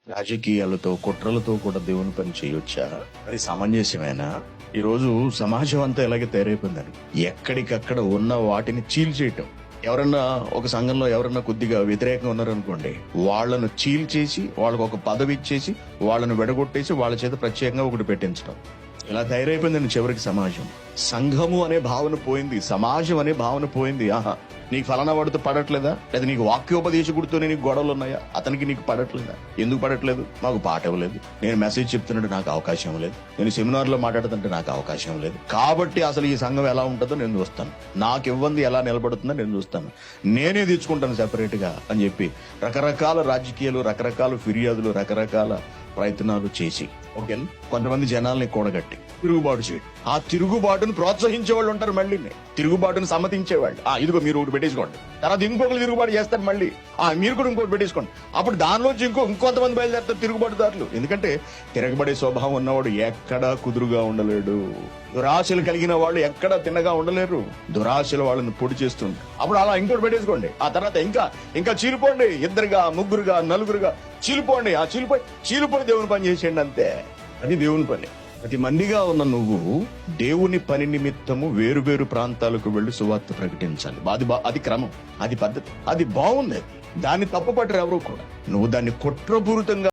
రాజకీయాలతో కుట్రలతో కూడా దేవుని పని చేయొచ్చా? అది సమంజసమేనా? ఈరోజు సమాజం అంతా ఇలాగే తయారైపోయిందని ఎక్కడికక్కడ ఉన్న వాటిని చీల్చేయటం. ఎవరన్నా ఒక సంఘంలో ఎవరన్నా కొద్దిగా వ్యతిరేకంగా ఉన్నారనుకోండి, వాళ్లను చీల్చేసి వాళ్ళకు ఒక పదవి ఇచ్చేసి వాళ్ళను విడగొట్టేసి వాళ్ళ చేత ప్రత్యేకంగా ఒకటి పెట్టించడం. ఇలా తయారైపోయిందండి చివరికి సమాజం. సంఘము అనే భావన పోయింది, సమాజం అనే భావన పోయింది. ఆహా, నీకు ఫలానా వాడితో పడట్లేదా? లేదా నీకు వాక్యోపదేశకుడితోనే నీకు గొడవలు ఉన్నాయా? అతనికి నీకు పడట్లేదా? ఎందుకు పడట్లేదు? మాకు పాట ఇవ్వలేదు, నేను మెసేజ్ చెప్తున్నట్టు నాకు అవకాశం లేదు, నేను సెమినార్ లో మాట్లాడుతుంటే నాకు అవకాశం లేదు, కాబట్టి అసలు ఈ సంఘం ఎలా ఉంటుందో నేను చూస్తాను, నాకు ఇవ్వంది ఎలా నిలబడుతుందో నేను చూస్తాను, నేనే తెచ్చుకుంటాను సెపరేట్ గా అని చెప్పి రకరకాల రాజకీయాలు, రకరకాల ఫిర్యాదులు, రకరకాల ప్రయత్నాలు చేసి ఓకే కొంతమంది జనాల్ని కూడగట్టి తిరుగుబాటు చేయడం. ఆ తిరుగుబాటును ప్రోత్సహించే వాళ్ళు ఉంటారు, మళ్ళీ తిరుగుబాటును సమ్మతించేవాళ్ళు. ఇదిగో మీరు ఒకటి పెట్టేసుకోండి, తర్వాత ఇంకొకరు తిరుగుబాటు చేస్తారు, మళ్ళీ మీరు కూడా ఇంకోటి పెట్టేసుకోండి. అప్పుడు దానిలోంచి ఇంకొంతమంది బయలుదేరుతారు తిరుగుబాటుదారులు. ఎందుకంటే తిరగబడే స్వభావం ఉన్నవాడు ఎక్కడా కుదురుగా ఉండలేడు. దురాశలు కలిగిన వాళ్ళు ఎక్కడా తిన్నగా ఉండలేరు. దురాశలు వాళ్ళని పొడి చేస్తుంది. అప్పుడు అలా ఇంకోటి పెట్టేసుకోండి, ఆ తర్వాత ఇంకా చీలిపోండి, ఇద్దరుగా, ముగ్గురుగా, నలుగురుగా చీలిపోండి. ఆ చీలిపోయి దేవుని పని చేసేయండి, అంతే. అది దేవుని పని. ప్రతి మందిగా ఉన్న నువ్వు దేవుని పని నిమిత్తము వేరు వేరు ప్రాంతాలకు వెళ్లి సువార్త ప్రకటించాలి. అది క్రమం, అది పద్ధతి, అది బాగుంది. దాన్ని తప్పుపట్టరు ఎవరు కూడా. నువ్వు దాన్ని కుట్రపూరితంగా